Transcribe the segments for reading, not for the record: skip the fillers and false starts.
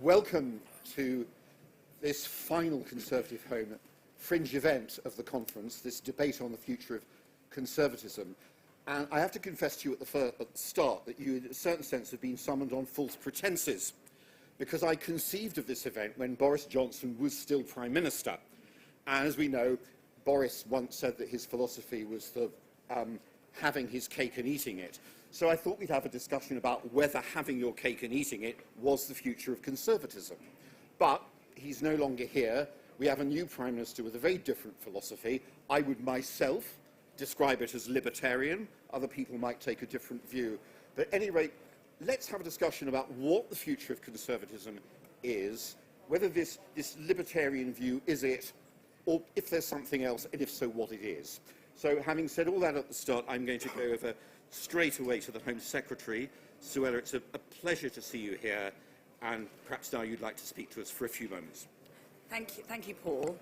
Welcome to this final Conservative Home fringe event of the conference, this debate on the future of conservatism. And I have to confess to you at the start that you, in a certain sense, have been summoned on false pretenses, because I conceived of this event when Boris Johnson was still Prime Minister. And as we know, Boris once said that his philosophy was the having his cake and eating it. So I thought we'd have a discussion about whether having your cake and eating it was the future of conservatism. But he's no longer here. We have a new Prime Minister with a very different philosophy. I would myself describe it as libertarian. Other people might take a different view. But at any rate, let's have a discussion about what the future of conservatism is, whether this libertarian view is it, or if there's something else, and if so, what it is. So having said all that at the start, I'm going to go over straight away to the Home Secretary. Suella, it's a pleasure to see you here, and perhaps now you'd like to speak to us for a few moments. Thank you, Paul.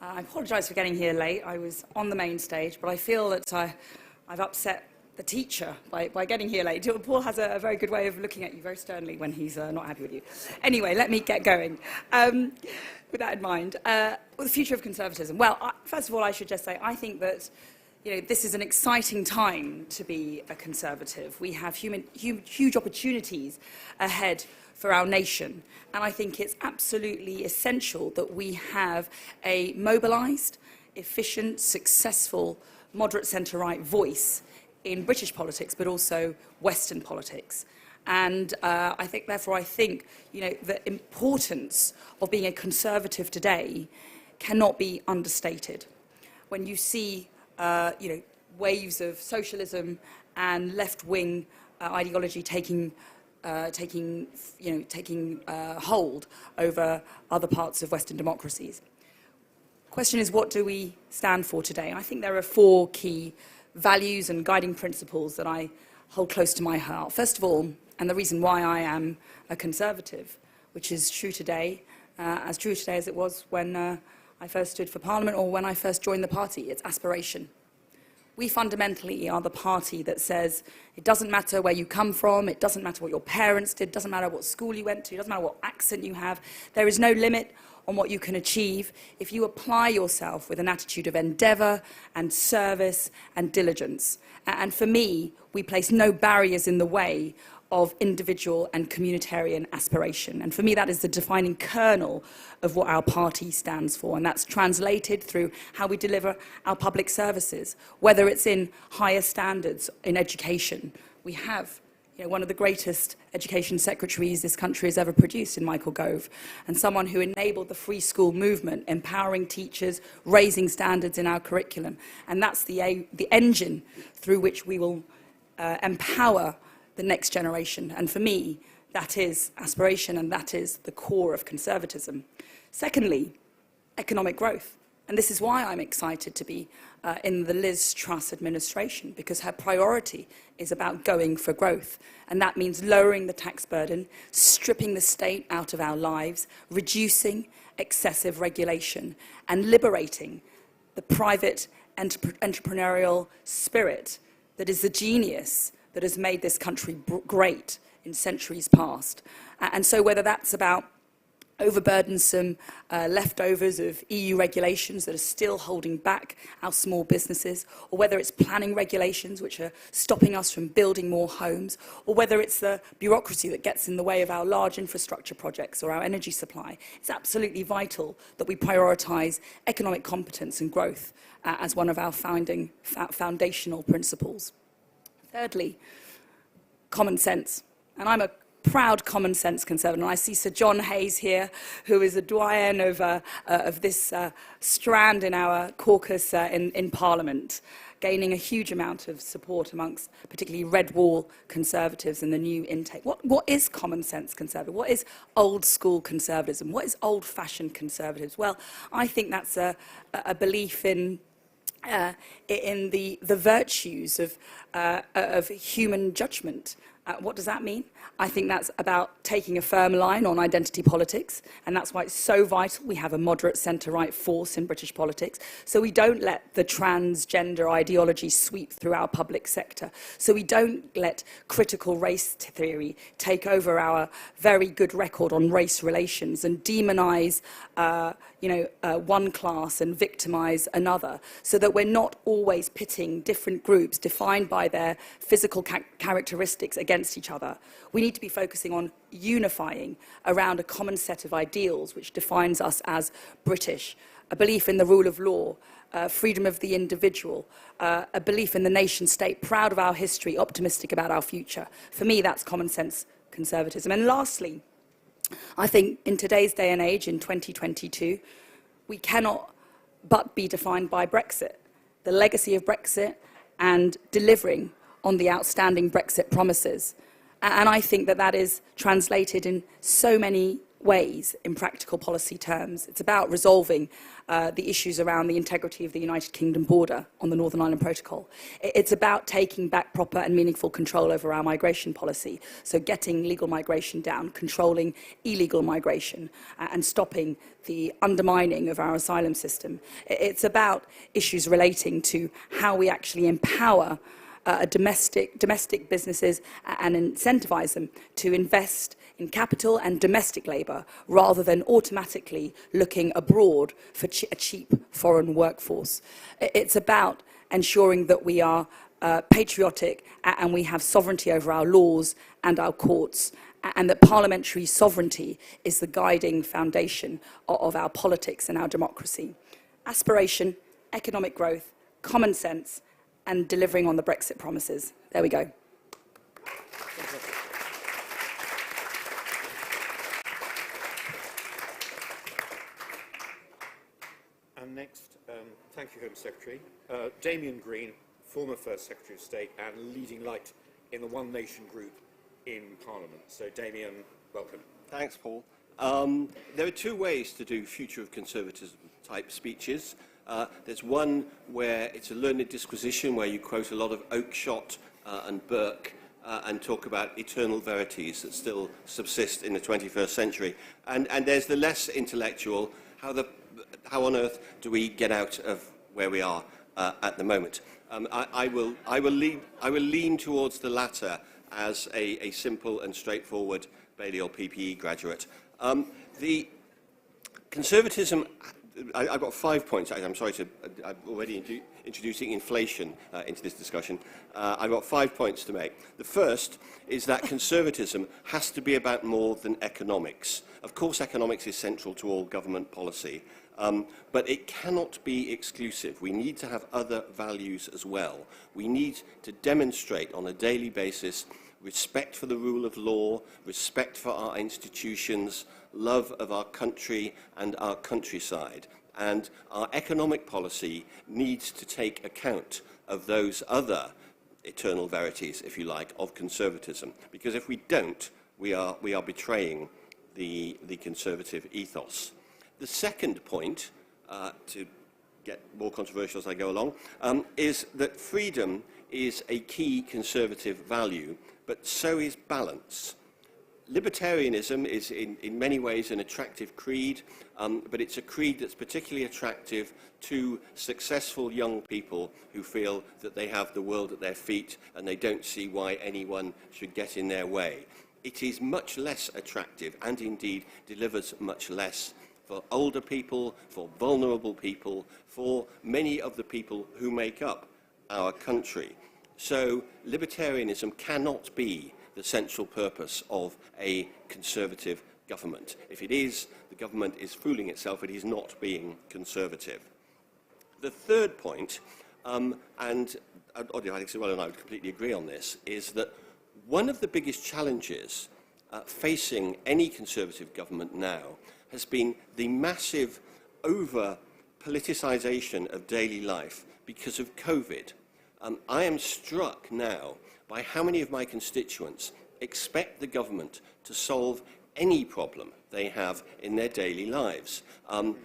I apologise for getting here late. I was on the main stage, but I feel that I've upset the teacher by getting here late. Paul has a very good way of looking at you very sternly when he's not happy with you. Anyway, let me get going. With that in mind, the future of conservatism. Well, first of all, I should just say I think that this is an exciting time to be a conservative. We have huge opportunities ahead for our nation, and I think it's absolutely essential that we have a mobilised, efficient, successful, moderate centre-right voice in British politics, but also Western politics. And I think the importance of being a conservative today cannot be understated. When you see waves of socialism and left-wing ideology taking hold over other parts of Western democracies. The question is, what do we stand for today? And I think there are four key values and guiding principles that I hold close to my heart. First of all, and the reason why I am a conservative, which is true today as it was when I first stood for Parliament or when I first joined the party, it's aspiration. We fundamentally are the party that says it doesn't matter where you come from, it doesn't matter what your parents did, it doesn't matter what school you went to, it doesn't matter what accent you have. There is no limit on what you can achieve if you apply yourself with an attitude of endeavour and service and diligence. And for me, we place no barriers in the way of individual and communitarian aspiration. And for me, that is the defining kernel of what our party stands for. And that's translated through how we deliver our public services, whether it's in higher standards in education. We have one of the greatest education secretaries this country has ever produced in Michael Gove, and someone who enabled the free school movement, empowering teachers, raising standards in our curriculum. And that's the engine through which we will empower the next generation. And for me, that is aspiration, and that is the core of conservatism. Secondly, economic growth. And this is why I'm excited to be in the Liz Truss administration, because her priority is about going for growth. And that means lowering the tax burden, stripping the state out of our lives, reducing excessive regulation, and liberating the private entrepreneurial spirit that is the genius that has made this country great in centuries past. And so whether that's about overburdensome leftovers of EU regulations that are still holding back our small businesses, or whether it's planning regulations which are stopping us from building more homes, or whether it's the bureaucracy that gets in the way of our large infrastructure projects or our energy supply, it's absolutely vital that we prioritise economic competence and growth as one of our foundational principles. Thirdly, common sense. And I'm a proud common sense conservative. And I see Sir John Hayes here, who is a doyen of this strand in our caucus in Parliament, gaining a huge amount of support amongst particularly red wall conservatives in the new intake. What is common sense conservative? What is old school conservatism? What is old fashioned conservatives? Well, I think that's a belief in the virtues of human judgment. What does that mean? I think that's about taking a firm line on identity politics, and that's why it's so vital we have a moderate centre-right force in British politics, so we don't let the transgender ideology sweep through our public sector, so we don't let critical race theory take over our very good record on race relations and demonise one class and victimise another, so that we're not always pitting different groups defined by their physical characteristics against each other. We need to be focusing on unifying around a common set of ideals which defines us as British, a belief in the rule of law, freedom of the individual, a belief in the nation state, proud of our history, optimistic about our future. For me, that's common sense conservatism. And lastly, I think in today's day and age, in 2022, we cannot but be defined by Brexit, the legacy of Brexit and delivering on the outstanding Brexit promises. And I think that that is translated in so many ways in practical policy terms. It's about resolving the issues around the integrity of the United Kingdom border on the Northern Ireland Protocol. It's about taking back proper and meaningful control over our migration policy, so getting legal migration down, controlling illegal migration, and stopping the undermining of our asylum system. It's about issues relating to how we actually empower domestic businesses and incentivise them to invest in capital and domestic labour rather than automatically looking abroad for a cheap foreign workforce. It's about ensuring that we are patriotic and we have sovereignty over our laws and our courts, and that parliamentary sovereignty is the guiding foundation of our politics and our democracy. Aspiration, economic growth, common sense, and delivering on the Brexit promises. There we go. And next, thank you, Home Secretary. Damian Green, former First Secretary of State and leading light in the One Nation group in Parliament. So, Damian, welcome. Thanks, Paul. There are two ways to do Future of Conservatism type speeches. There's one where it's a learned disquisition, where you quote a lot of Oakeshott and Burke and talk about eternal verities that still subsist in the 21st century. And there's the less intellectual, how on earth do we get out of where we are at the moment? I will lean towards the latter as a simple and straightforward Balliol PPE graduate. The conservatism, I've got 5 points. I'm sorry I'm already introducing inflation into this discussion. I've got 5 points to make. The first is that conservatism has to be about more than economics. Of course, economics is central to all government policy, but it cannot be exclusive. We need to have other values as well. We need to demonstrate on a daily basis respect for the rule of law, respect for our institutions, love of our country and our countryside. And our economic policy needs to take account of those other eternal verities, if you like, of conservatism. Because if we don't, we are betraying the conservative ethos. The second point, to get more controversial as I go along, is that freedom is a key conservative value, but so is balance. Libertarianism is in many ways an attractive creed, but it's a creed that's particularly attractive to successful young people who feel that they have the world at their feet and they don't see why anyone should get in their way. It is much less attractive and indeed delivers much less for older people, for vulnerable people, for many of the people who make up our country. So libertarianism cannot be the central purpose of a conservative government. If it is, the government is fooling itself. It is not being conservative. The third point, and oddly, I think Sir Will and I would completely agree on this, is that one of the biggest challenges facing any conservative government now has been the massive over-politicisation of daily life because of COVID. I am struck now by how many of my constituents expect the government to solve any problem they have in their daily lives. I'll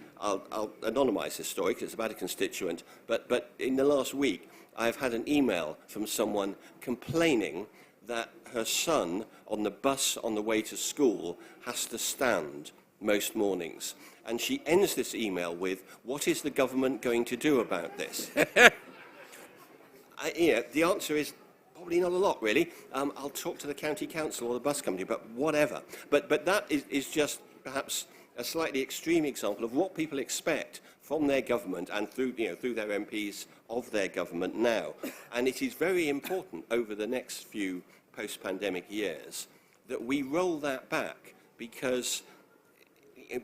anonymise this story because it's about a constituent, but in the last week I've had an email from someone complaining that her son on the bus on the way to school has to stand most mornings. And she ends this email with, "What is the government going to do about this?" The answer is probably not a lot, really. I'll talk to the county council or the bus company, but whatever. But that is just perhaps a slightly extreme example of what people expect from their government and through their MPs of their government now. And it is very important over the next few post-pandemic years that we roll that back, because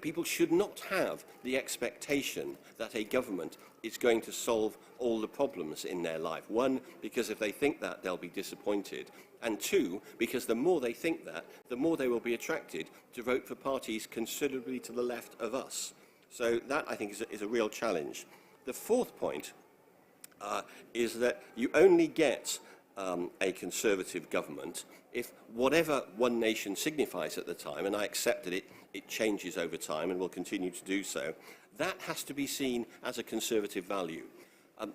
people should not have the expectation that a government is going to solve all the problems in their life. One, because if they think that, they'll be disappointed. And two, because the more they think that, the more they will be attracted to vote for parties considerably to the left of us. So that, I think, is a real challenge. The fourth point is that you only get a Conservative government if whatever one nation signifies at the time, and I accept that it changes over time and will continue to do so, that has to be seen as a Conservative value.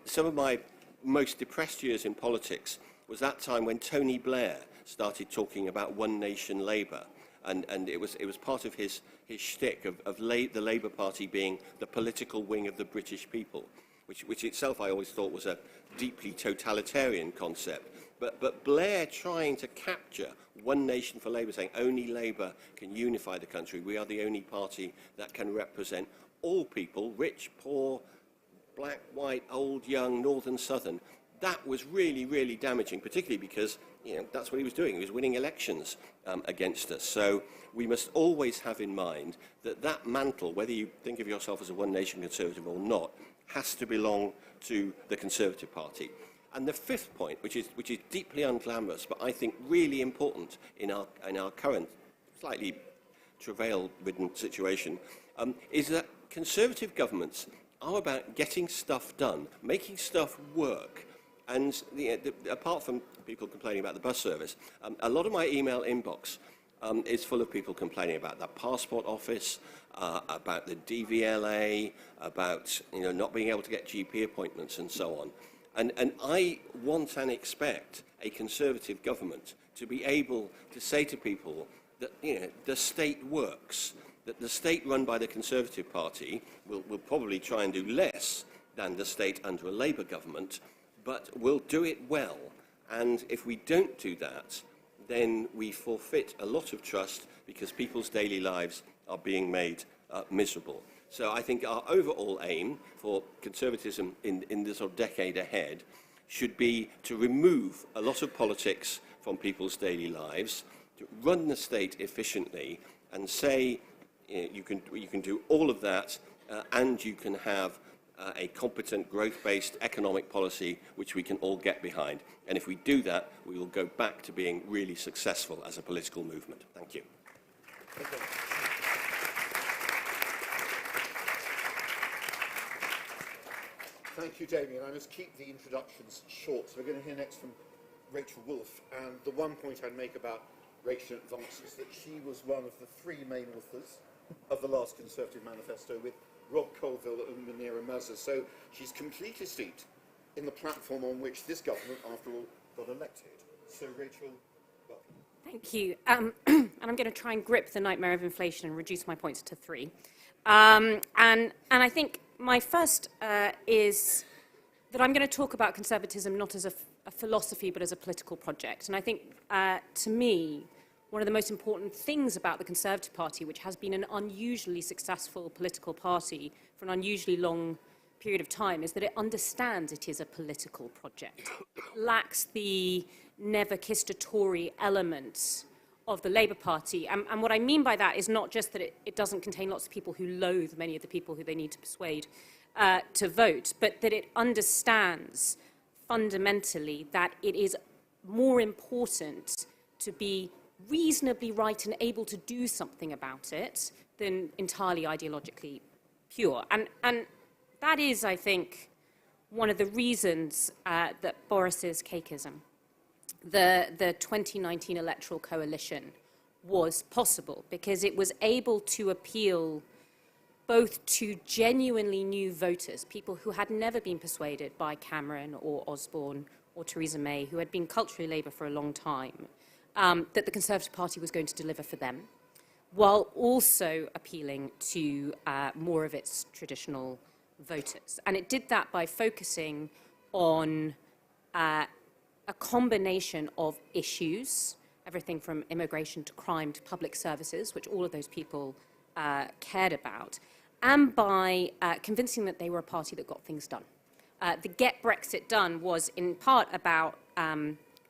Some of my most depressed years in politics was that time when Tony Blair started talking about one nation Labour, and it was part of his shtick of the Labour Party being the political wing of the British people, which itself I always thought was a deeply totalitarian concept. But Blair trying to capture one nation for Labour, saying only Labour can unify the country, we are the only party that can represent all people, rich, poor, black, white, old, young, northern, southern. That was really, really damaging, particularly because that's what he was doing. He was winning elections against us. So we must always have in mind that that mantle, whether you think of yourself as a one-nation Conservative or not, has to belong to the Conservative Party. And the fifth point, which is deeply unglamorous, but I think really important in our current, slightly travail-ridden situation, is that Conservative governments are about getting stuff done, making stuff work. And apart from people complaining about the bus service, a lot of my email inbox is full of people complaining about the passport office, about the DVLA, about not being able to get GP appointments and so on. And I want and expect a Conservative government to be able to say to people that the state works, that the state run by the Conservative Party will probably try and do less than the state under a Labour government, but will do it well. And if we don't do that, then we forfeit a lot of trust because people's daily lives are being made miserable. So I think our overall aim for Conservatism in the sort of decade ahead should be to remove a lot of politics from people's daily lives, to run the state efficiently, and say you can do all of that and you can have a competent growth-based economic policy which we can all get behind. And if we do that, we will go back to being really successful as a political movement. Thank you. Thank you, Damian. I must keep the introductions short. So we're going to hear next from Rachel Wolfe. And the one point I'd make about Rachel in advance is that she was one of the three main authors of the last Conservative manifesto with Rob Colville and Munira Mazza. So she's completely steeped in the platform on which this government, after all, got elected. So Rachel, welcome. Thank you. And I'm going to try and grip the nightmare of inflation and reduce my points to 3. And I think my first is that I'm going to talk about conservatism not as a philosophy but as a political project. And I think, to me, one of the most important things about the Conservative Party, which has been an unusually successful political party for an unusually long period of time, is that it understands it is a political project. It lacks the never-kissed a Tory element of the Labour Party. And what I mean by that is not just that it doesn't contain lots of people who loathe many of the people who they need to persuade to vote, but that it understands fundamentally that it is more important to be reasonably right and able to do something about it than entirely ideologically pure. And that is, I think, one of the reasons that Boris's cakeism, the 2019 electoral coalition, was possible, because it was able to appeal both to genuinely new voters, people who had never been persuaded by Cameron or Osborne or Theresa May, who had been culturally Labour for a long time, that the Conservative Party was going to deliver for them, while also appealing to more of its traditional voters. And it did that by focusing on a combination of issues, everything from immigration to crime to public services, which all of those people cared about, and by convincing that they were a party that got things done. The Get Brexit Done was in part about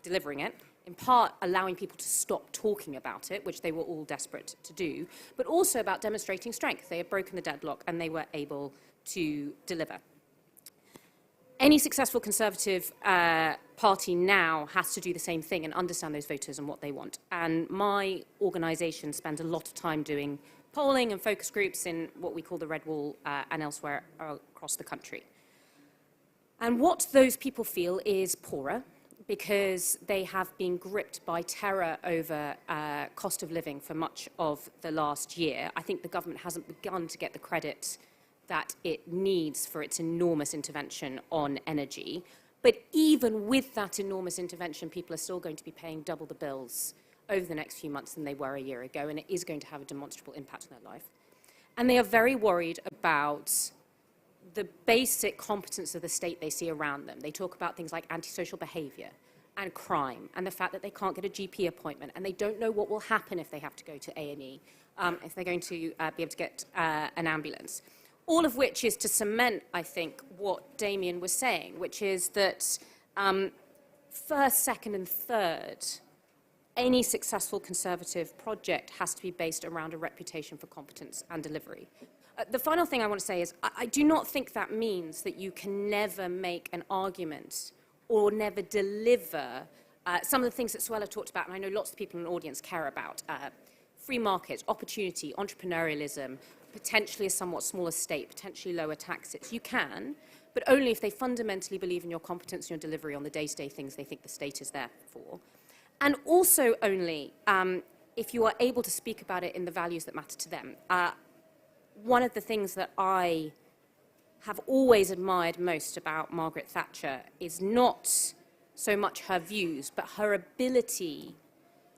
delivering it, in part allowing people to stop talking about it, which they were all desperate to do, but also about demonstrating strength. They had broken the deadlock and they were able to deliver. Any successful Conservative party now has to do the same thing and understand those voters and what they want. And my organisation spends a lot of time doing polling and focus groups in what we call the Red Wall and elsewhere across the country. And what those people feel is poorer, because they have been gripped by terror over cost of living for much of the last year. I think the government hasn't begun to get the credit that it needs for its enormous intervention on energy. But even with that enormous intervention, people are still going to be paying double the bills over the next few months than they were a year ago, and it is going to have a demonstrable impact on their life. And they are very worried about the basic competence of the state they see around them. They talk about things like antisocial behaviour and crime and the fact that they can't get a GP appointment, and they don't know what will happen if they have to go to A&E, if they're going to be able to get an ambulance. All of which is to cement, I think, what Damian was saying, which is that first, second and third, any successful Conservative project has to be based around a reputation for competence and delivery. The final thing I want to say is I do not think that means that you can never make an argument or never deliver some of the things that Suella talked about, and I know lots of people in the audience care about. Free market, opportunity, entrepreneurialism, potentially a somewhat smaller state, potentially lower taxes. You can, but only if they fundamentally believe in your competence and your delivery on the day-to-day things they think the state is there for. And also only if you are able to speak about it in the values that matter to them. One of the things that I have always admired most about Margaret Thatcher is not so much her views, but her ability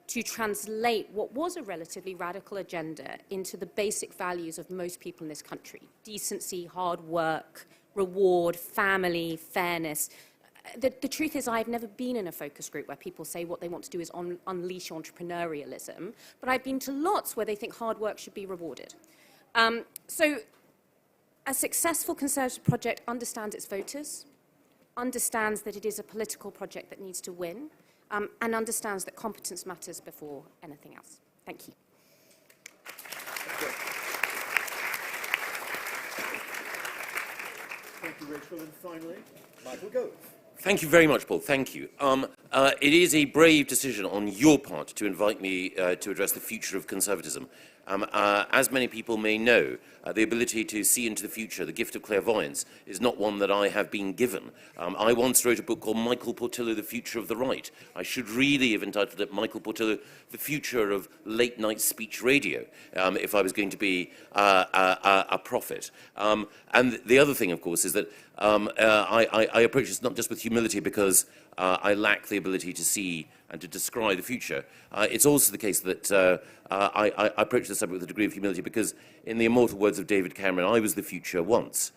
to translate what was a relatively radical agenda into the basic values of most people in this country. Decency, hard work, reward, family, fairness. The truth is I've never been in a focus group where people say what they want to do is unleash entrepreneurialism, but I've been to lots where they think hard work should be rewarded. So a successful Conservative project understands its voters, understands that it is a political project that needs to win, and understands that competence matters before anything else. Thank you. Thank you, Rachel. And finally, Michael Gove. Thank you very much, Paul. Thank you. It is a brave decision on your part to invite me to address the future of conservatism. As many people may know, the ability to see into the future, the gift of clairvoyance, is not one that I have been given. I once wrote a book called Michael Portillo, The Future of the Right. I should really have entitled it Michael Portillo, The Future of Late-Night Speech Radio, if I was going to be a prophet. And the other thing, of course, is that I approach this not just with humility because I lack the ability to see and to descry the future. It's also the case that I approach the subject with a degree of humility because, in the immortal words of David Cameron, I was the future once.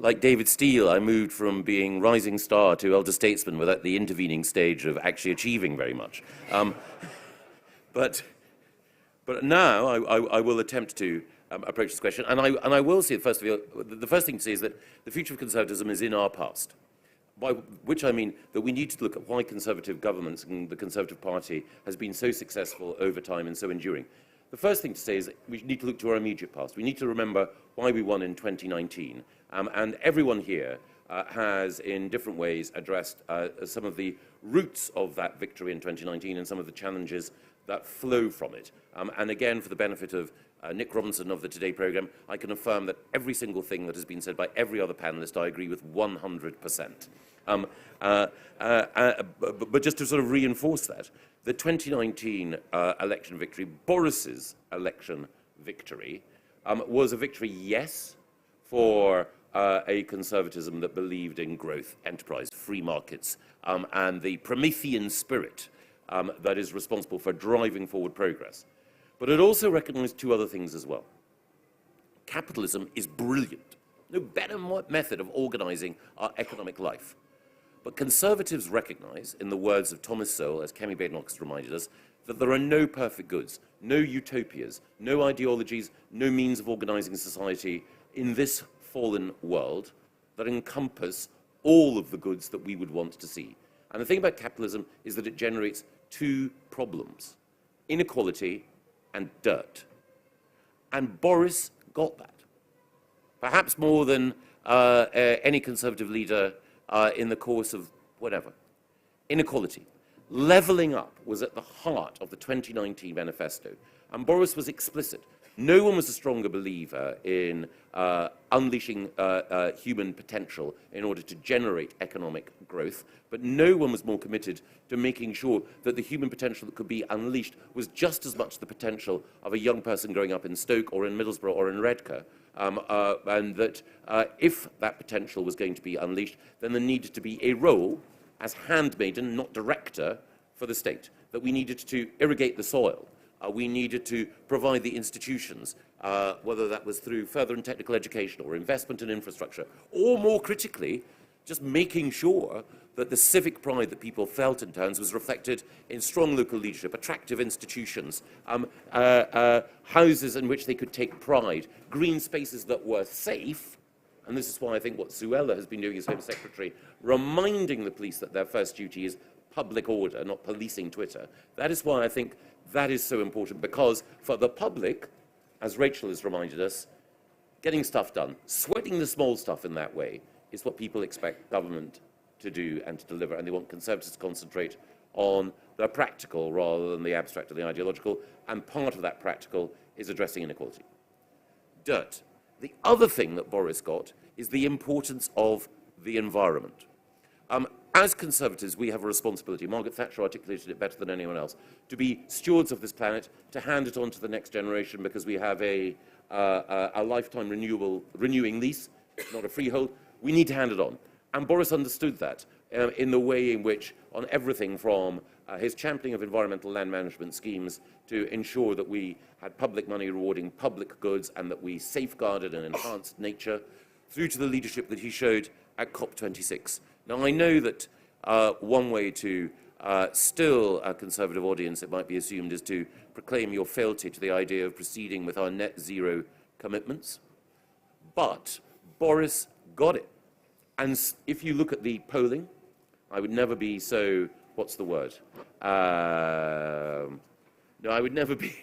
Like David Steele, I moved from being rising star to elder statesman without the intervening stage of actually achieving very much. But now I will attempt to approach this question, and I will say, first of all, the first thing to say is that the future of conservatism is in our past, by which I mean that we need to look at why Conservative governments and the Conservative Party has been so successful over time and so enduring. The first thing to say is that we need to look to our immediate past. We need to remember why we won in 2019, and everyone here has, in different ways, addressed some of the roots of that victory in 2019 and some of the challenges that flow from it. And again, for the benefit of Nick Robinson of the Today programme, I can affirm that every single thing that has been said by every other panellist I agree with 100%. But just to sort of reinforce that, the 2019 election victory, Boris's election victory, was a victory, yes, for a conservatism that believed in growth, enterprise, free markets, and the Promethean spirit that is responsible for driving forward progress. But it also recognized two other things as well. Capitalism is brilliant. No better method of organizing our economic life. But conservatives recognize, in the words of Thomas Sowell, as Kemi Badenoch has reminded us, that there are no perfect goods, no utopias, no ideologies, no means of organizing society in this fallen world that encompass all of the goods that we would want to see. And the thing about capitalism is that it generates two problems: inequality and dirt. And Boris got that. Perhaps more than any Conservative leader in the course of whatever. Inequality. Levelling up was at the heart of the 2019 manifesto. And Boris was explicit. No one was a stronger believer in unleashing human potential in order to generate economic growth, but no one was more committed to making sure that the human potential that could be unleashed was just as much the potential of a young person growing up in Stoke or in Middlesbrough or in Redcar, and that if that potential was going to be unleashed, then there needed to be a role as handmaiden, not director, for the state, that we needed to irrigate the soil. We needed to provide the institutions, whether that was through further and technical education or investment in infrastructure, or more critically, just making sure that the civic pride that people felt in towns was reflected in strong local leadership, attractive institutions, houses in which they could take pride, green spaces that were safe. And this is why I think what Suella has been doing as Home Secretary, reminding the police that their first duty is public order, not policing Twitter. That is why I think that is so important, because for the public, as Rachel has reminded us, getting stuff done, sweating the small stuff in that way is what people expect government to do and to deliver, and they want Conservatives to concentrate on the practical rather than the abstract or the ideological, and part of that practical is addressing inequality. Dirt. The other thing that Boris got is the importance of the environment. As Conservatives, we have a responsibility, Margaret Thatcher articulated it better than anyone else, to be stewards of this planet, to hand it on to the next generation, because we have a lifetime renewing lease, not a freehold. We need to hand it on. And Boris understood that in the way in which, on everything from his championing of environmental land management schemes to ensure that we had public money rewarding public goods and that we safeguarded and enhanced nature, through to the leadership that he showed at COP26. Now, I know that one way to still a Conservative audience, it might be assumed, is to proclaim your fealty to the idea of proceeding with our net zero commitments. But Boris got it. And if you look at the polling, I would never be so, what's the word? No, I would never be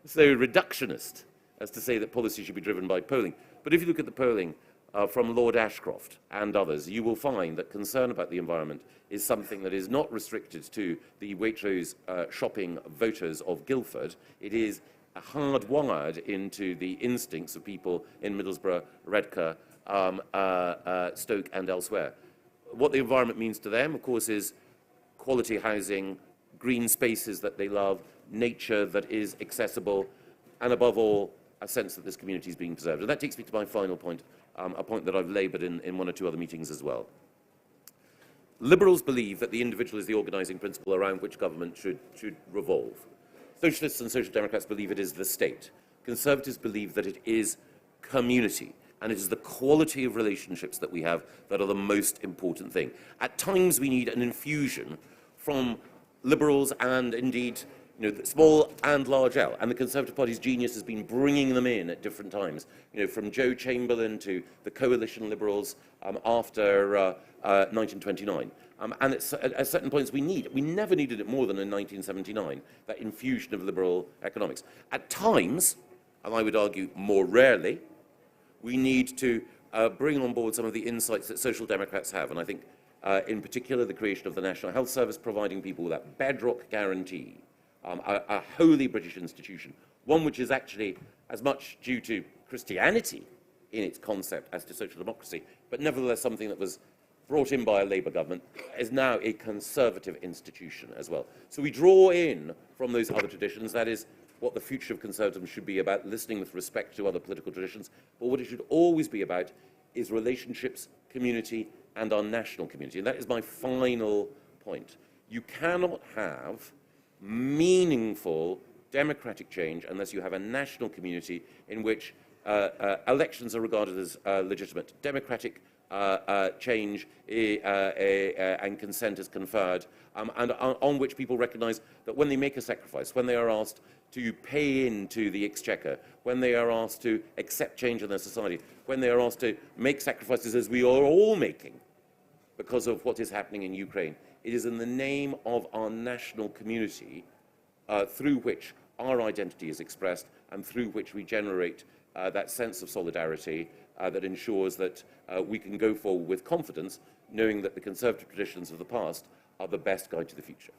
so reductionist as to say that policy should be driven by polling. But if you look at the polling from Lord Ashcroft and others, you will find that concern about the environment is something that is not restricted to the Waitrose shopping voters of Guildford. It is hardwired into the instincts of people in Middlesbrough, Redcar, Stoke and elsewhere. What the environment means to them, of course, is quality housing, green spaces that they love, nature that is accessible, and above all, a sense that this community is being preserved. And that takes me to my final point, a point that I've laboured in one or two other meetings as well. Liberals believe that the individual is the organising principle around which government should revolve. Socialists and Social Democrats believe it is the state. Conservatives believe that it is community. And it is the quality of relationships that we have that are the most important thing. At times, we need an infusion from Liberals and indeed, small and large L. And the Conservative Party's genius has been bringing them in at different times. From Joe Chamberlain to the coalition Liberals after 1929. And at certain points, we never needed it more than in 1979, that infusion of liberal economics. At times, and I would argue more rarely, we need to bring on board some of the insights that Social Democrats have, and I think in particular the creation of the National Health Service, providing people with that bedrock guarantee, a wholly British institution, one which is actually as much due to Christianity in its concept as to social democracy, but nevertheless something that was brought in by a Labour government, is now a Conservative institution as well. So we draw in from those other traditions, that is, what the future of conservatism should be about, listening with respect to other political traditions, but what it should always be about is relationships, community, and our national community. And that is my final point. You cannot have meaningful democratic change unless you have a national community in which elections are regarded as legitimate. Democratic change and consent is conferred, and on which people recognise that when they make a sacrifice, when they are asked to pay into the exchequer, when they are asked to accept change in their society, when they are asked to make sacrifices as we are all making because of what is happening in Ukraine, it is in the name of our national community through which our identity is expressed and through which we generate that sense of solidarity that ensures that we can go forward with confidence, knowing that the conservative traditions of the past are the best guide to the future.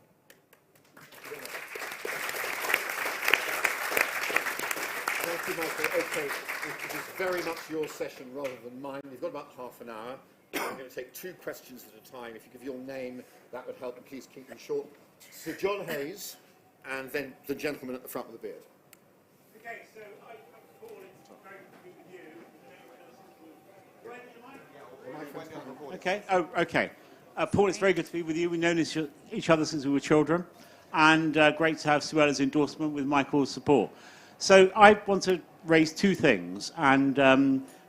Thank you, Michael. Okay, it is very much your session rather than mine. We've got about half an hour. I'm going to take 2 questions at a time. If you give your name, that would help, and please keep them short. Sir John Hayes, and then the gentleman at the front with the beard. Okay, so I'm Paul. It's very good to be with you. Okay. Oh, okay. Paul, it's very good to be with you. We've known each other since we were children, and great to have Suella's endorsement with Michael's support. So I want to raise 2 things and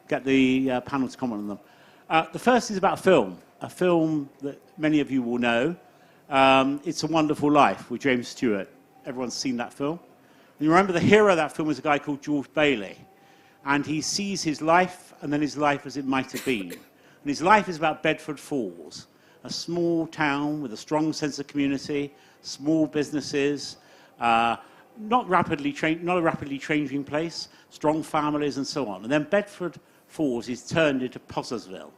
get the panel to comment on them. The first is about a film that many of you will know. It's a Wonderful Life with James Stewart. Everyone's seen that film. And you remember the hero of that film was a guy called George Bailey. And he sees his life and then his life as it might have been. And his life is about Bedford Falls, a small town with a strong sense of community, small businesses, not a rapidly changing place, strong families and so on. And then Bedford Falls is turned into Pottersville.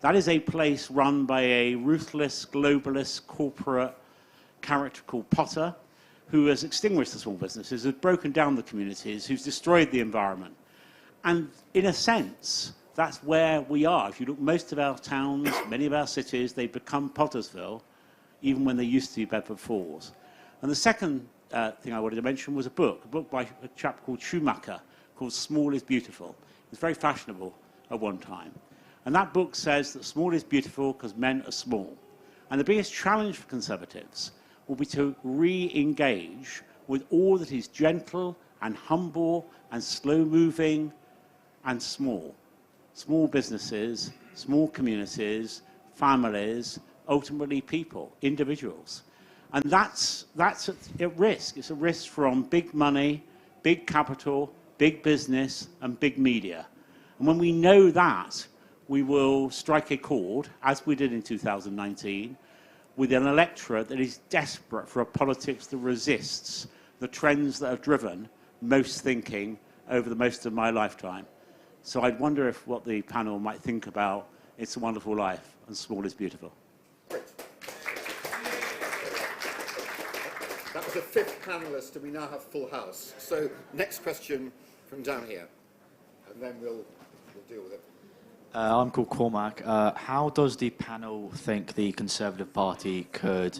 That is a place run by a ruthless, globalist, corporate character called Potter, who has extinguished the small businesses, has broken down the communities, who's destroyed the environment. And in a sense, that's where we are. If you look, most of our towns, many of our cities, they've become Pottersville, even when they used to be Bedford Falls. And the second thing I wanted to mention was a book by a chap called Schumacher, called Small is Beautiful. It was very fashionable at one time. And that book says that small is beautiful because men are small. And the biggest challenge for Conservatives will be to re-engage with all that is gentle and humble and slow-moving and small. Small businesses, small communities, families, ultimately people, individuals. And that's at risk. It's a risk from big money, big capital, big business, and big media. And when we know that, we will strike a chord, as we did in 2019, with an electorate that is desperate for a politics that resists the trends that have driven most thinking over the most of my lifetime. So I'd wonder if what the panel might think about It's a Wonderful Life and Small is Beautiful. Great. That was a 5th panellist, and we now have full house. So next question from down here, and then we'll deal with it. I'm called Cormac. How does the panel think the Conservative Party could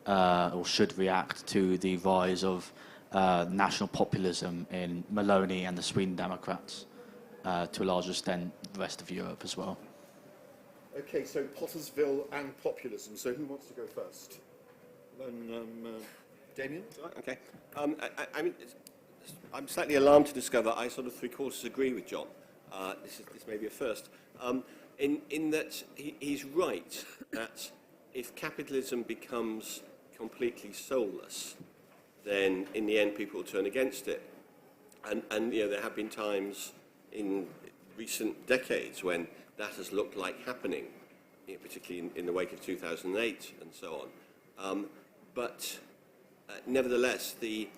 or should react to the rise of national populism in Maloney and the Sweden Democrats, to a large extent the rest of Europe as well? Okay, so Pottersville and populism. So who wants to go first? Damian? Okay. I mean, I'm slightly alarmed to discover I sort of 3/4 agree with John. This may be a first. In that he's right that if capitalism becomes completely soulless, then in the end people will turn against it. And you know, there have been times in recent decades when that has looked like happening, you know, particularly in the wake of 2008 and so on. But nevertheless, the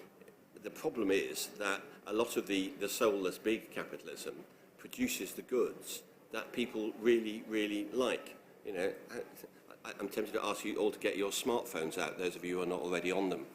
problem is that a lot of the soulless big capitalism produces the goods that people really, really like. You know, I'm tempted to ask you all to get your smartphones out, those of you who are not already on them.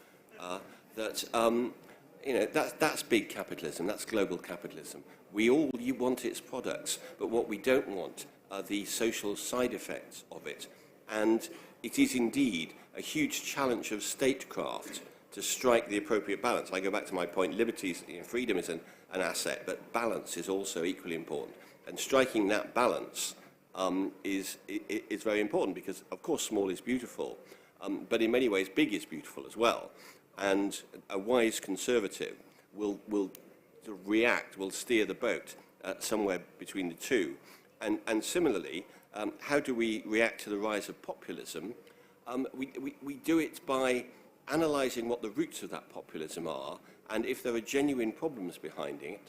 You know, that's big capitalism, that's global capitalism. You want its products, but what we don't want are the social side effects of it. And it is indeed a huge challenge of statecraft to strike the appropriate balance. I go back to my point, liberty, freedom is an asset, but balance is also equally important. And striking that balance is very important because, of course, small is beautiful, but in many ways, big is beautiful as well. And a wise Conservative will sort of react, will steer the boat somewhere between the two. And similarly, how do we react to the rise of populism? We do it by analysing what the roots of that populism are, and if there are genuine problems behind it,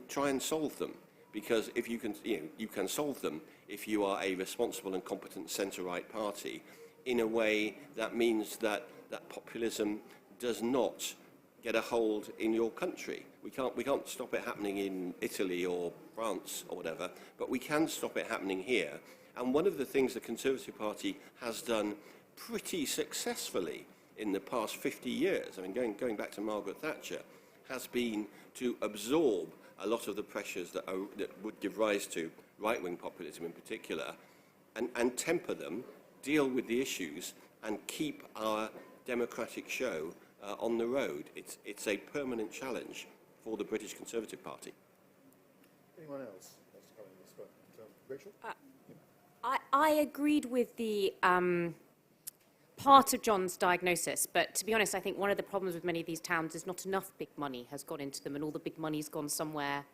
try and solve them. Because if you can solve them if you are a responsible and competent centre-right party in a way that means that populism does not get a hold in your country. We can't stop it happening in Italy or France or whatever, but we can stop it happening here. And one of the things the Conservative Party has done pretty successfully in the past 50 years, I mean, going back to Margaret Thatcher, has been to absorb a lot of the pressures that would give rise to right-wing populism in particular, and temper them, deal with the issues, and keep our democratic show on the road. It's a permanent challenge for the British Conservative Party. Anyone else wants to come in this one? Rachel? I agreed with the part of John's diagnosis, but to be honest, I think one of the problems with many of these towns is not enough big money has gone into them and all the big money's gone somewhere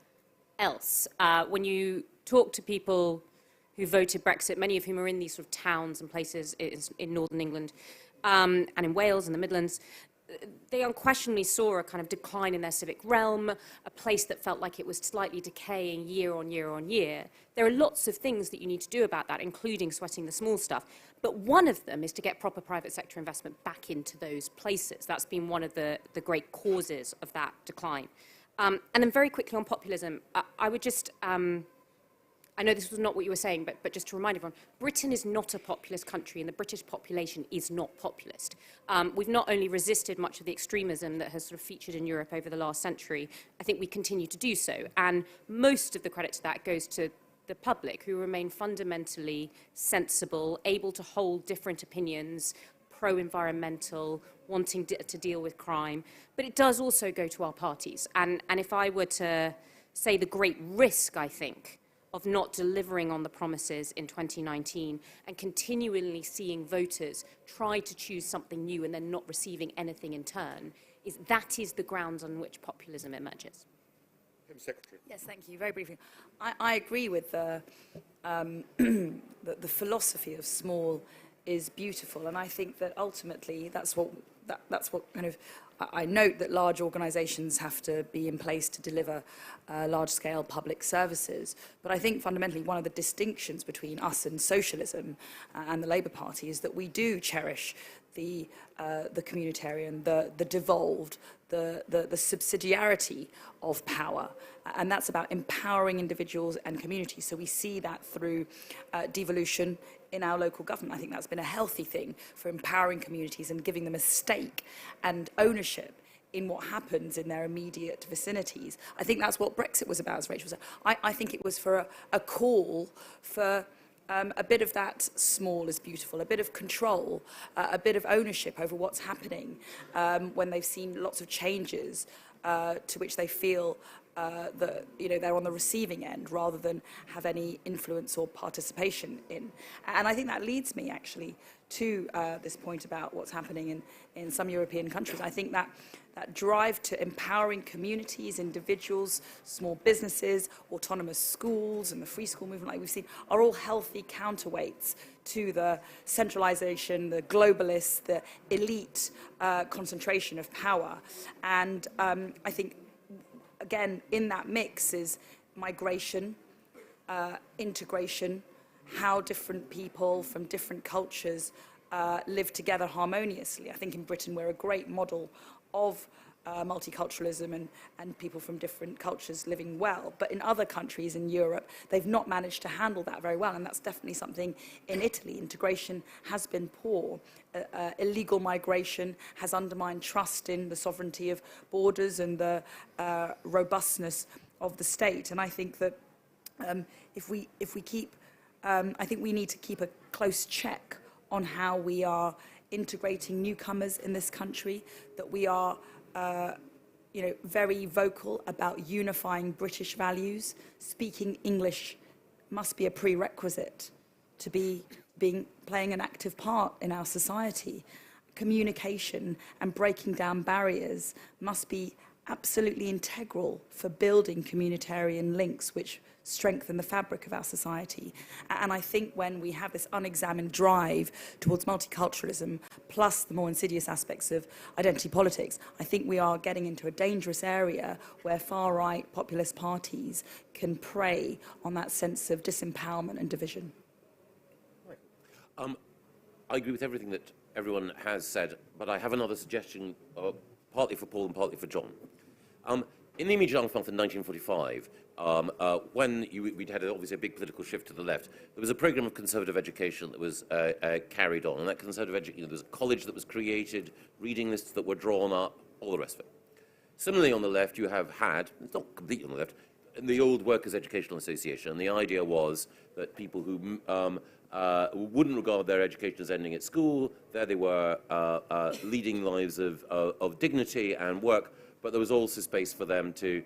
else. When you talk to people who voted Brexit, many of whom are in these sort of towns and places in northern England and in Wales and the Midlands, they unquestionably saw a kind of decline in their civic realm, a place that felt like it was slightly decaying year on year on year. There are lots of things that you need to do about that, including sweating the small stuff. But one of them is to get proper private sector investment back into those places. That's been one of the great causes of that decline. And then very quickly on populism, I would just... I know this was not what you were saying, but just to remind everyone, Britain is not a populist country and the British population is not populist. We've not only resisted much of the extremism that has sort of featured in Europe over the last century, I think we continue to do so. And most of the credit to that goes to the public, who remain fundamentally sensible, able to hold different opinions, pro-environmental, wanting to deal with crime. But it does also go to our parties. And if I were to say the great risk, I think, of not delivering on the promises in 2019 and continually seeing voters try to choose something new and then not receiving anything in turn, that is the grounds on which populism emerges. Home Secretary. Yes, thank you. Very briefly, I agree with the the philosophy of small is beautiful, and I think that ultimately that's what kind of. I note that large organisations have to be in place to deliver large-scale public services, but I think fundamentally one of the distinctions between us and socialism and the Labour Party is that we do cherish the communitarian, the devolved, the subsidiarity of power, and that's about empowering individuals and communities. So we see that through devolution in our local government. I think that's been a healthy thing for empowering communities and giving them a stake and ownership in what happens in their immediate vicinities. I think that's what Brexit was about, as Rachel said. I think it was for a call for a bit of that small is beautiful, a bit of control, a bit of ownership over what's happening when they've seen lots of changes to which they feel that they're on the receiving end rather than have any influence or participation in. And I think that leads me actually to this point about what's happening in some European countries. I think that drive to empowering communities, individuals, small businesses, autonomous schools and the free school movement like we've seen are all healthy counterweights to the centralisation, the globalist, the elite concentration of power. And I think again, in that mix is migration, integration, how different people from different cultures live together harmoniously. I think in Britain we're a great model of multiculturalism and people from different cultures living well. But in other countries in Europe, they've not managed to handle that very well. And that's definitely something in Italy. Integration has been poor. Illegal migration has undermined trust in the sovereignty of borders and the robustness of the state. And I think that if we keep, I think we need to keep a close check on how we are integrating newcomers in this country, that we are very vocal about unifying British values. Speaking English must be a prerequisite to playing an active part in our society. Communication and breaking down barriers must be absolutely integral for building communitarian links which strengthen the fabric of our society. And I think when we have this unexamined drive towards multiculturalism, plus the more insidious aspects of identity politics, I think we are getting into a dangerous area where far-right populist parties can prey on that sense of disempowerment and division. I agree with everything that everyone has said, but I have another suggestion, partly for Paul and partly for John. In the immediate aftermath in 1945, when we'd had obviously a big political shift to the left, there was a program of conservative education that was carried on, and that conservative education, there was a college that was created, reading lists that were drawn up, all the rest of it. Similarly, on the left, you have had, it's not completely on the left, the old Workers' Educational Association, and the idea was that people who wouldn't regard their education as ending at school, there they were leading lives of dignity and work, but there was also space for them to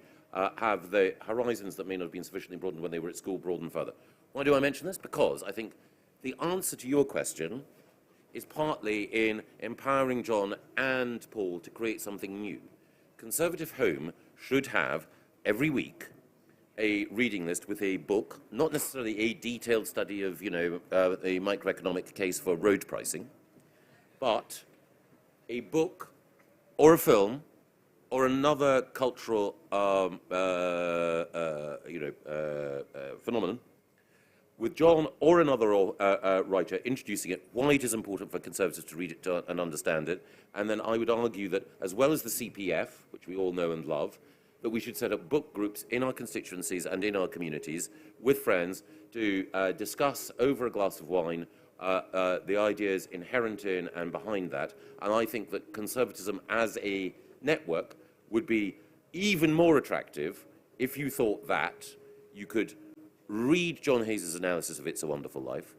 have the horizons that may not have been sufficiently broadened when they were at school broaden further. Why do I mention this? Because I think the answer to your question is partly in empowering John and Paul to create something new. Conservative Home should have, every week, a reading list with a book, not necessarily a detailed study of, the microeconomic case for road pricing, but a book or a film or another cultural phenomenon, with John or another writer introducing it, why it is important for Conservatives to read it and understand it, and then I would argue that, as well as the CPF, which we all know and love, that we should set up book groups in our constituencies and in our communities with friends to discuss over a glass of wine the ideas inherent in and behind that. And I think that conservatism as a network would be even more attractive if you thought that you could read John Hayes' analysis of It's a Wonderful Life,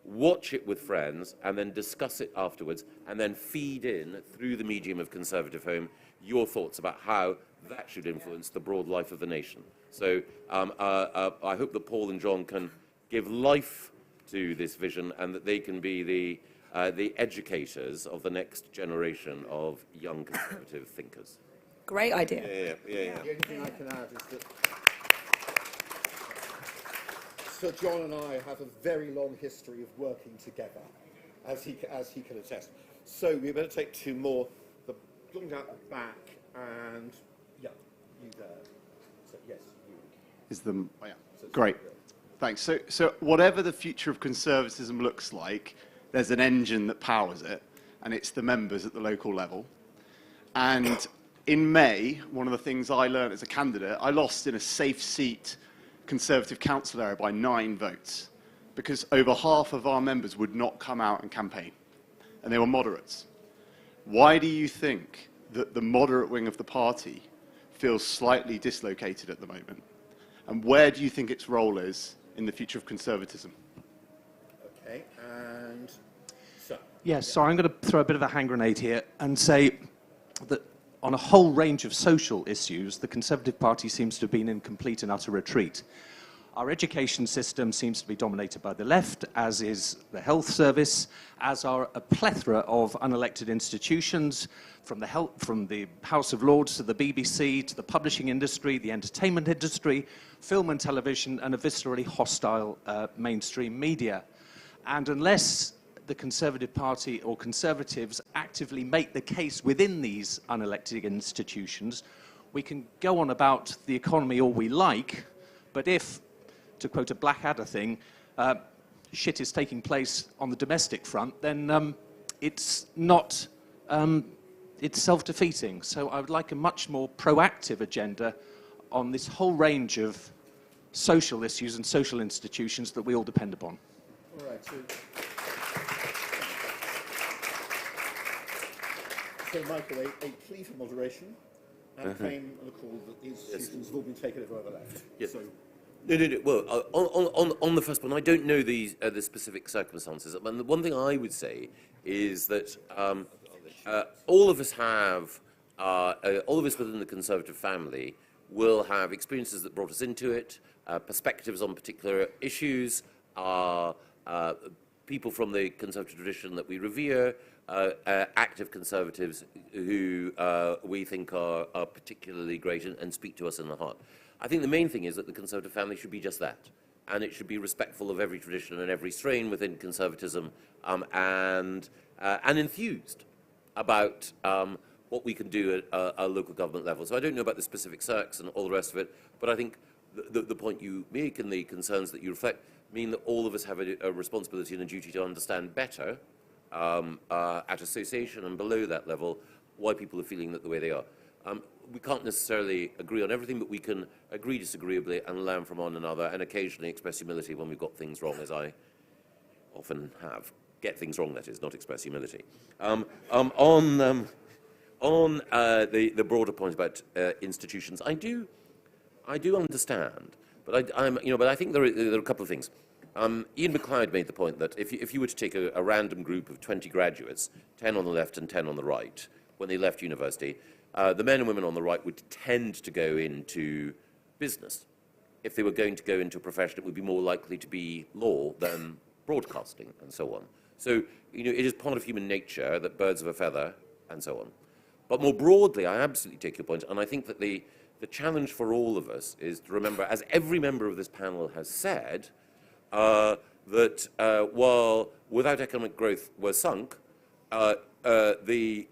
watch it with friends, and then discuss it afterwards, and then feed in, through the medium of Conservative Home, your thoughts about how that should influence the broad life of the nation. So I hope that Paul and John can give life to this vision and that they can be the educators of the next generation of young conservative thinkers. Great idea. The only thing I can add is that Sir John and I have a very long history of working together, as he can attest. So we better take two more. The long down the back, and yeah, you there. So yes, you. Is the great. Thanks. So whatever the future of conservatism looks like, there's an engine that powers it, and it's the members at the local level. And in May, one of the things I learned as a candidate, I lost in a safe seat Conservative council area by 9 votes, because over half of our members would not come out and campaign, and they were moderates. Why do you think that the moderate wing of the party feels slightly dislocated at the moment? And where do you think its role is in the future of conservatism? Okay, and so. Yes, so I'm going to throw a bit of a hand grenade here and say that on a whole range of social issues, the Conservative Party seems to have been in complete and utter retreat. Our education system seems to be dominated by the left, as is the health service, as are a plethora of unelected institutions, from the House of Lords to the BBC, to the publishing industry, the entertainment industry, film and television, and a viscerally hostile mainstream media. And unless the Conservative Party or Conservatives actively make the case within these unelected institutions, we can go on about the economy all we like, but if, to quote a Blackadder thing, shit is taking place on the domestic front, then it's not, it's self-defeating. So I would like a much more proactive agenda on this whole range of social issues and social institutions that we all depend upon. All right. So Michael, a plea for moderation and claim on the call that the institutions have all been taken over by the left. Yes. So, No. Well, on the first one, I don't know the specific circumstances. And the one thing I would say is that all of us have all of us within the Conservative family will have experiences that brought us into it, perspectives on particular issues, people from the Conservative tradition that we revere, active Conservatives who we think are particularly great and speak to us in the heart. I think the main thing is that the Conservative family should be just that, and it should be respectful of every tradition and every strain within conservatism, and enthused about what we can do at a local government level. So I don't know about the specific circs and all the rest of it, but I think the point you make and the concerns that you reflect mean that all of us have a responsibility and a duty to understand better at association and below that level why people are feeling that the way they are. We can't necessarily agree on everything, but we can agree disagreeably and learn from one another and occasionally express humility when we've got things wrong, as I often have. Get things wrong, that is, not express humility. On the broader point about institutions, I do understand, but I think there are a couple of things. Ian MacLeod made the point that if you were to take a random group of 20 graduates, 10 on the left and 10 on the right, when they left university, the men and women on the right would tend to go into business. If they were going to go into a profession, it would be more likely to be law than broadcasting and so on. So, it is part of human nature that birds of a feather and so on. But more broadly, I absolutely take your point, and I think that the challenge for all of us is to remember, as every member of this panel has said, that while without economic growth we're sunk, the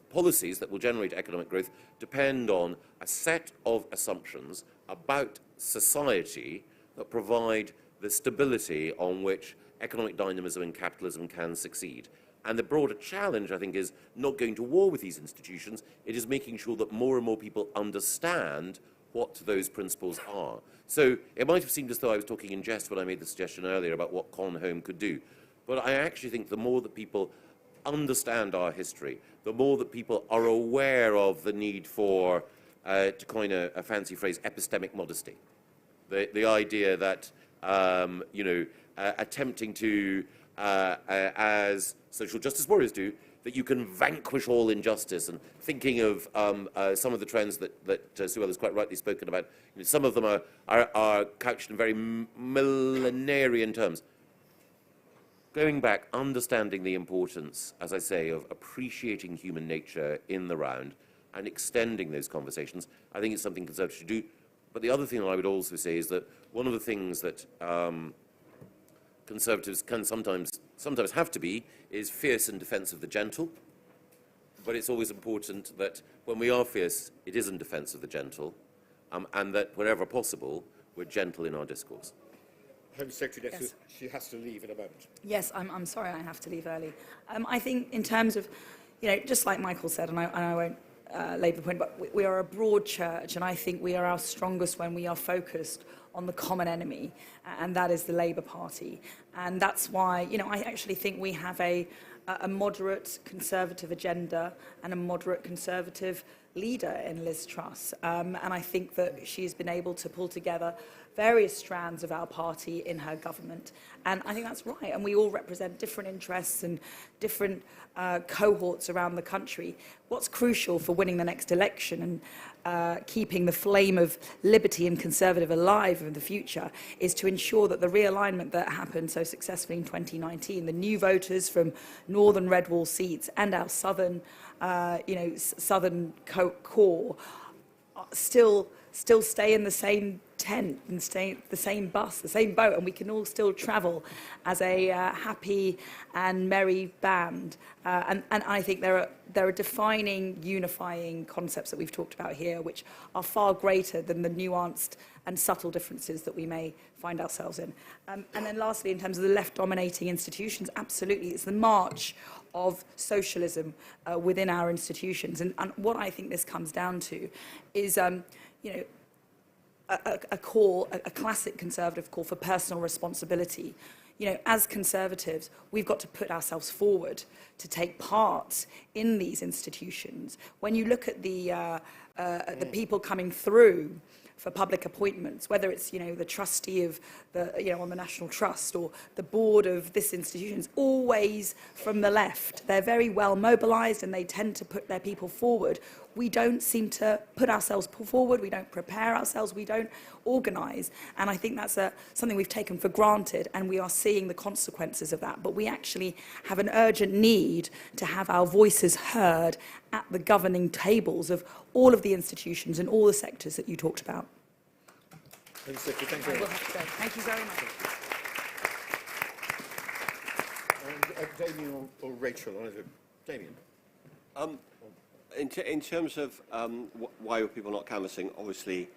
policies that will generate economic growth depend on a set of assumptions about society that provide the stability on which economic dynamism and capitalism can succeed. And the broader challenge, I think, is not going to war with these institutions. It is making sure that more and more people understand what those principles are. So it might have seemed as though I was talking in jest when I made the suggestion earlier about what ConHome could do. But I actually think the more that people understand our history, the more that people are aware of the need for, to coin a fancy phrase, epistemic modesty. The idea that, attempting to, as social justice warriors do, that you can vanquish all injustice, and thinking of some of the trends that Sue has quite rightly spoken about. Some of them are couched in very millenarian terms. Going back, understanding the importance, as I say, of appreciating human nature in the round and extending those conversations, I think it's something Conservatives should do. But the other thing that I would also say is that one of the things that Conservatives can sometimes have to be is fierce in defence of the gentle. But it's always important that when we are fierce, it is in defence of the gentle, and that wherever possible, we're gentle in our discourse. Home Secretary, Yes. she has to leave in a moment. Yes, I'm sorry I have to leave early. I think in terms of, just like Michael said, and I won't labour the point, but we are a broad church, and I think we are our strongest when we are focused on the common enemy, and that is the Labour Party. And that's why, I actually think we have a moderate Conservative agenda and a moderate Conservative leader in Liz Truss. And I think that she's been able to pull together various strands of our party in her government. And I think that's right. And we all represent different interests and different cohorts around the country. What's crucial for winning the next election and keeping the flame of liberty and Conservative alive in the future is to ensure that the realignment that happened so successfully in 2019, the new voters from northern red wall seats and our southern, southern core still stay in the same tent and stay the same bus, the same boat, and we can all still travel as a happy and merry band. And I think there are defining, unifying concepts that we've talked about here, which are far greater than the nuanced and subtle differences that we may find ourselves in. And then lastly, in terms of the left-dominating institutions, absolutely, it's the march of socialism within our institutions. And what I think this comes down to is, a classic Conservative call for personal responsibility. As Conservatives, we've got to put ourselves forward to take part in these institutions. When you look at the people coming through for public appointments, whether it's, the trustee of the, on the National Trust or the board of this institution, is always from the left. They're very well mobilised and they tend to put their people forward. We don't seem to put ourselves forward, we don't prepare ourselves, we don't organise. And I think that's something we've taken for granted, and we are seeing the consequences of that. But we actually have an urgent need to have our voices heard at the governing tables of all of the institutions and all the sectors that you talked about. Thank you, thank you I very will much. have to go. Thank you very much. And Damian or Rachel, either. Damian. In terms of why were people not canvassing, obviously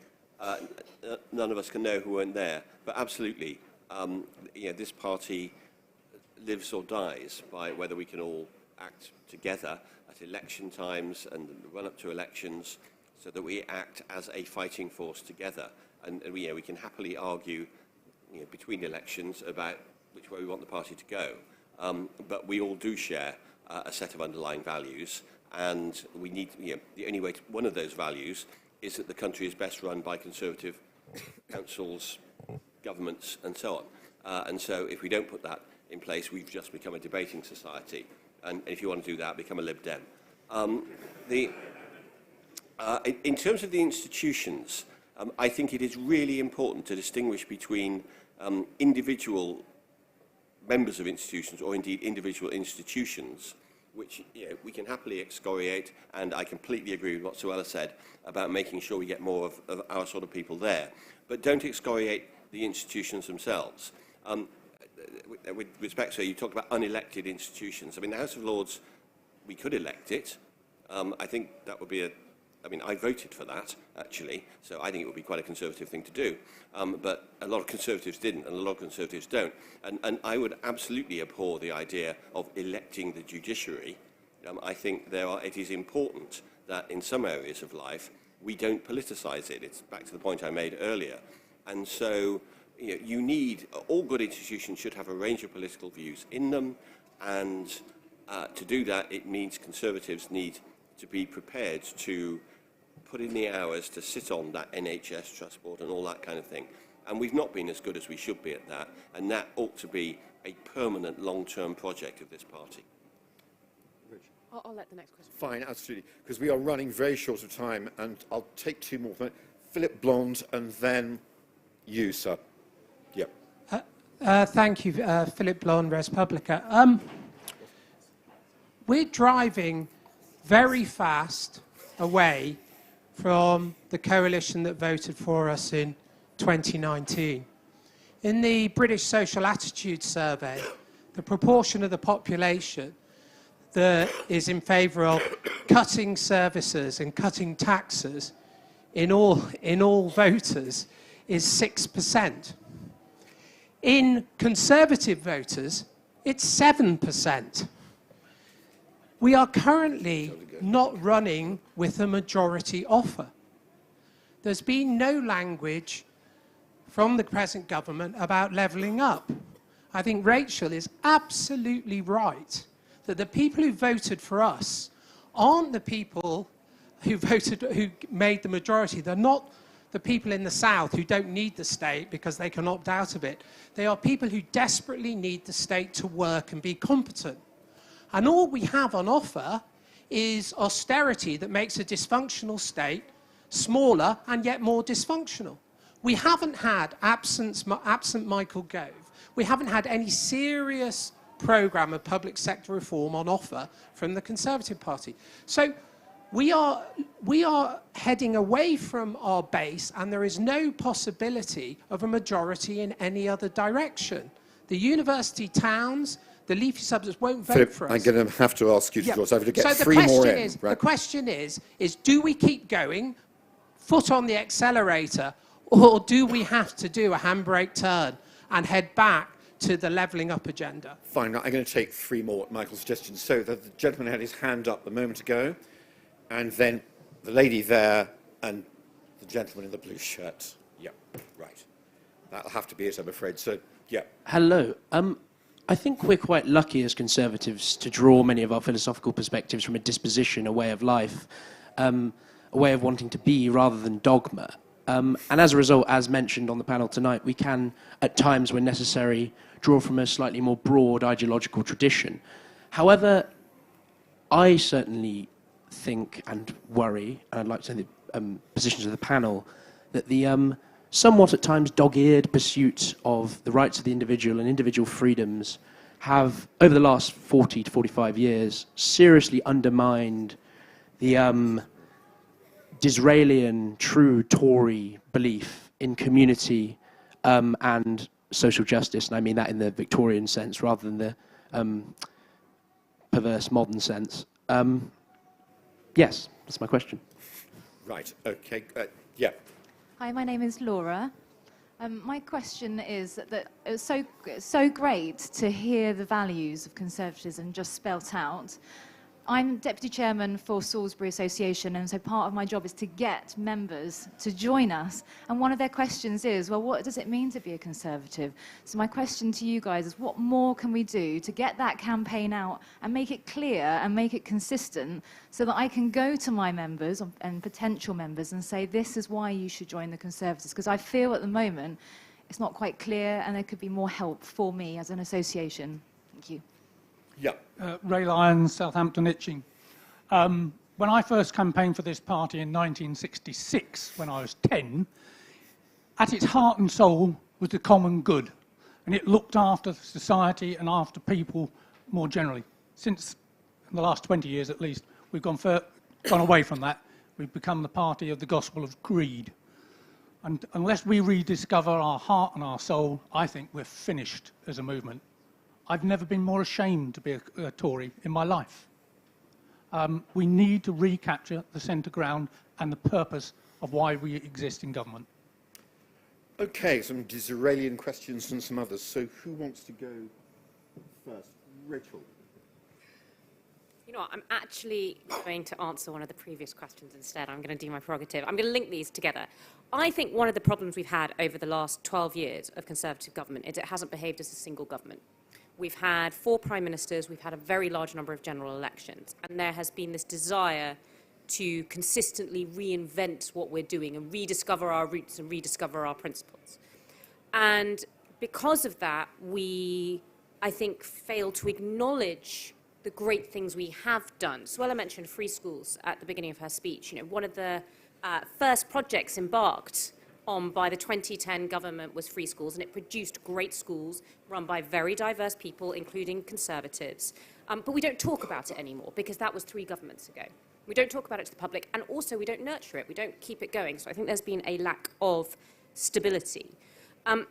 none of us can know who weren't there, but absolutely, this party lives or dies by whether we can all act together at election times and run up to elections, so that we act as a fighting force together. And we can happily argue between elections about which way we want the party to go. But we all do share a set of underlying values, and we need, the only way one of those values is that the country is best run by Conservative councils, governments, and so on. And so if we don't put that in place, we've just become a debating society. And if you want to do that, become a Lib Dem. In terms of the institutions, I think it is really important to distinguish between individual members of institutions, or indeed individual institutions, which we can happily excoriate, and I completely agree with what Suella said about making sure we get more of our sort of people there. But don't excoriate the institutions themselves. With respect, so you talked about unelected institutions. I mean, the House of Lords, we could elect it. I think that would be I voted for that, actually, so I think it would be quite a Conservative thing to do. But a lot of Conservatives didn't, and a lot of Conservatives don't. And I would absolutely abhor the idea of electing the judiciary. I think it is important that in some areas of life, we don't politicise it. It's back to the point I made earlier. And so, all good institutions should have a range of political views in them, and to do that, it means Conservatives need to be prepared to put in the hours to sit on that NHS Trust Board and all that kind of thing. And we've not been as good as we should be at that, and that ought to be a permanent, long-term project of this party. I'll let the next question. Fine, absolutely, because we are running very short of time, and I'll take two more. Philip Blonde, and then you, sir. Yeah. Thank you, Philip Blonde, Res Publica. We're driving very fast away from the coalition that voted for us in 2019. In the British Social Attitude Survey, the proportion of the population that is in favour of cutting services and cutting taxes in all voters is 6%. In Conservative voters, it's 7%. We are currently not running with a majority offer. There's been no language from the present government about levelling up. I think Rachel is absolutely right that the people who voted for us aren't the people who made the majority. They're not the people in the South who don't need the state because they can opt out of it. They are people who desperately need the state to work and be competent. And all we have on offer is austerity that makes a dysfunctional state smaller and yet more dysfunctional. We haven't had, absent Michael Gove, we haven't had any serious programme of public sector reform on offer from the Conservative Party. So we are heading away from our base, and there is no possibility of a majority in any other direction. The university towns, the leafy suburbs won't vote for us. I'm going to have to ask you to draw, so I'm going to get so three more in. The question is do we keep going, foot on the accelerator, or do we have to do a handbrake turn and head back to the levelling up agenda? Fine, I'm going to take three more at Michael's suggestion. So the gentleman had his hand up a moment ago, and then the lady there, and the gentleman in the blue shirt. Yeah, right. That'll have to be it, I'm afraid. So, yeah. Hello. I think we're quite lucky as Conservatives to draw many of our philosophical perspectives from a disposition, a way of life, a way of wanting to be rather than dogma. And as a result, as mentioned on the panel tonight, we can, at times when necessary, draw from a slightly more broad ideological tradition. However, I certainly think and worry, and I'd like to say the positions of the panel, that the somewhat at times dog-eared pursuit of the rights of the individual and individual freedoms have, over the last 40 to 45 years, seriously undermined the Disraelian, true Tory belief in community and social justice, and I mean that in the Victorian sense rather than the perverse modern sense. Yes, that's my question. Right, okay, yeah. Hi, my name is Laura. My question is that it was so great to hear the values of conservatism just spelt out. I'm Deputy Chairman for Salisbury Association, and so part of my job is to get members to join us. And one of their questions is, well, what does it mean to be a Conservative? So my question to you guys is, what more can we do to get that campaign out and make it clear and make it consistent so that I can go to my members and potential members and say, this is why you should join the Conservatives? Because I feel at the moment it's not quite clear and there could be more help for me as an association. Thank you. Yeah. Ray Lyons, Southampton Itching. When I first campaigned for this party in 1966, when I was 10, at its heart and soul was the common good, and it looked after society and after people more generally. Since in the last 20 years at least, we've gone away from that. We've become the party of the gospel of greed. And unless we rediscover our heart and our soul, I think we're finished as a movement. I've never been more ashamed to be a Tory in my life. We need to recapture the centre ground and the purpose of why we exist in government. Okay, some Disraelian questions and some others. So who wants to go first? Rachel. You know what, I'm actually going to answer one of the previous questions instead. I'm going to do my prerogative. I'm going to link these together. I think one of the problems we've had over the last 12 years of Conservative government is it hasn't behaved as a single government. We've had 4 prime ministers, we've had a very large number of general elections, and there has been this desire to consistently reinvent what we're doing and rediscover our roots and rediscover our principles. And because of that, we, I think, fail to acknowledge the great things we have done. Suella mentioned free schools at the beginning of her speech. You know, one of the first projects embarked on by the 2010 government was free schools, and it produced great schools run by very diverse people, including Conservatives. But we don't talk about it anymore because that was 3 governments ago. We don't talk about it to the public, and also we don't nurture it. We don't keep it going. So I think there's been a lack of stability.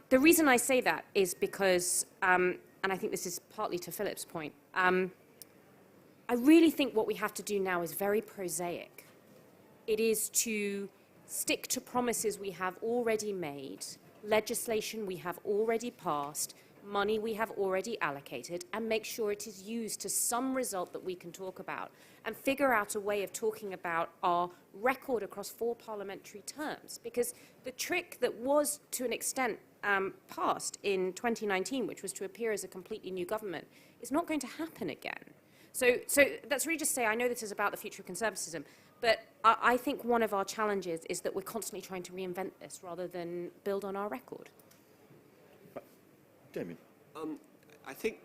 The reason I say that is because, and I think this is partly to Philip's point, I really think what we have to do now is very prosaic. It is to stick to promises we have already made, legislation we have already passed, money we have already allocated, and make sure it is used to some result that we can talk about, and figure out a way of talking about our record across 4 parliamentary terms. Because the trick that was, to an extent, passed in 2019, which was to appear as a completely new government, is not going to happen again. So that's really just say, I know this is about the future of conservatism, but I think one of our challenges is that we're constantly trying to reinvent this rather than build on our record. Damian. I think,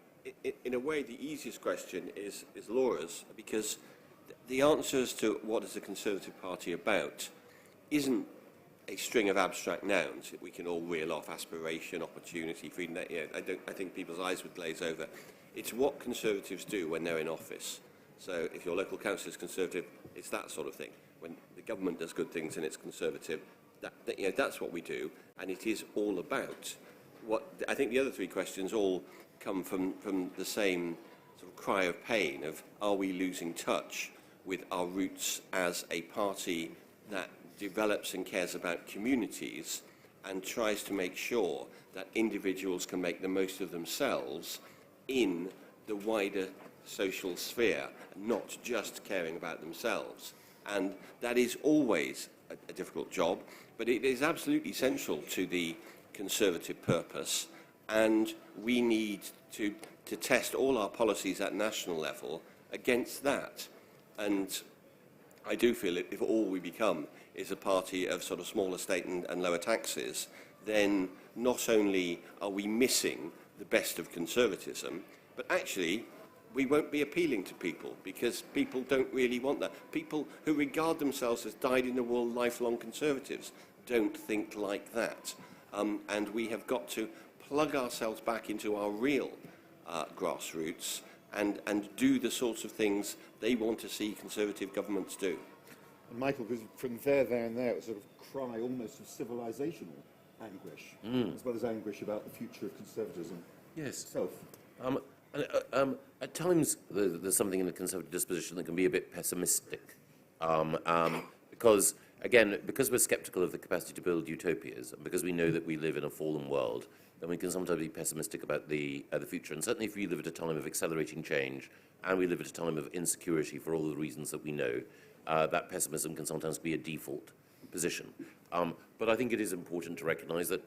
in a way, the easiest question is Laura's, because the answers to what is the Conservative Party about isn't a string of abstract nouns that we can all reel off: aspiration, opportunity, freedom. I think people's eyes would glaze over. It's what Conservatives do when they're in office. So if your local council is Conservative, it's that sort of thing. When the government does good things and it's Conservative, that's what we do, and it is all about what. I think the other 3 questions all come from the same sort of cry of pain of, are we losing touch with our roots as a party that develops and cares about communities and tries to make sure that individuals can make the most of themselves in the wider social sphere, not just caring about themselves. And that is always a difficult job, but it is absolutely central to the Conservative purpose, and we need to test all our policies at national level against that. And I do feel if all we become is a party of sort of smaller state and lower taxes, then not only are we missing the best of conservatism, but actually we won't be appealing to people because people don't really want that. People who regard themselves as dyed-in-the-wool lifelong conservatives don't think like that. And we have got to plug ourselves back into our real grassroots and do the sorts of things they want to see Conservative governments do. And Michael, because from there, and there, it was sort of cry almost of civilizational anguish, as well as anguish about the future of conservatism itself. At times, there's something in the Conservative disposition that can be a bit pessimistic, because, again, because we're sceptical of the capacity to build utopias, and because we know that we live in a fallen world, then we can sometimes be pessimistic about the future. And certainly if we live at a time of accelerating change, and we live at a time of insecurity for all the reasons that we know, that pessimism can sometimes be a default position. But I think it is important to recognise that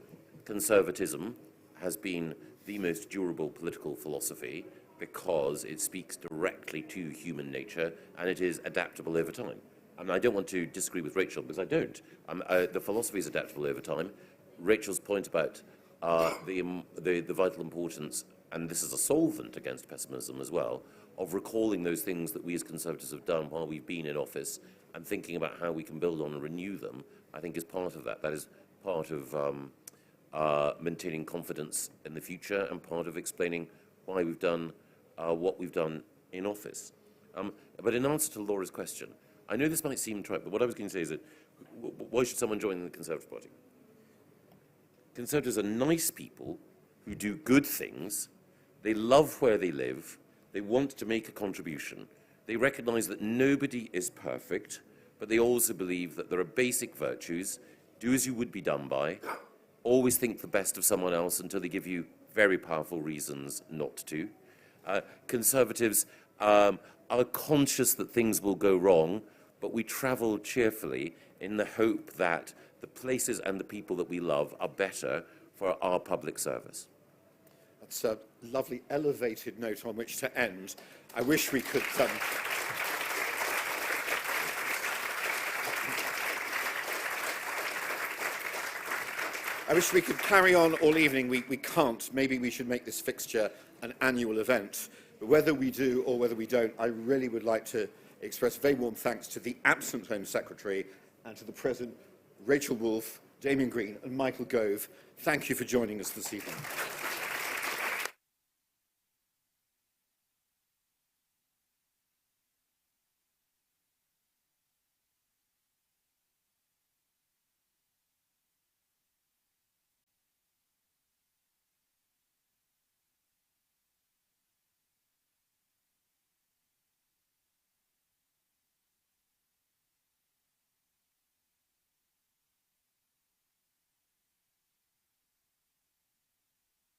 conservatism has been the most durable political philosophy because it speaks directly to human nature and it is adaptable over time. And I don't want to disagree with Rachel because I don't. The philosophy is adaptable over time. Rachel's point about the vital importance, and this is a solvent against pessimism as well, of recalling those things that we as Conservatives have done while we've been in office and thinking about how we can build on and renew them, I think is part of that. That is part of maintaining confidence in the future and part of explaining why we've done what we've done in office. But in answer to Laura's question, I know this might seem trite, but what I was going to say is that why should someone join the Conservative Party? Conservatives are nice people who do good things. They love where they live. They want to make a contribution. They recognise that nobody is perfect, but they also believe that there are basic virtues. Do as you would be done by. Always think the best of someone else until they give you very powerful reasons not to. Conservatives are conscious that things will go wrong, but we travel cheerfully in the hope that the places and the people that we love are better for our public service. That's a lovely elevated note on which to end. I wish we could... I wish we could carry on all evening. We can't. Maybe we should make this fixture an annual event. But whether we do or whether we don't, I really would like to express very warm thanks to the absent Home Secretary and to the present Rachel Wolfe, Damian Green and Michael Gove. Thank you for joining us this evening.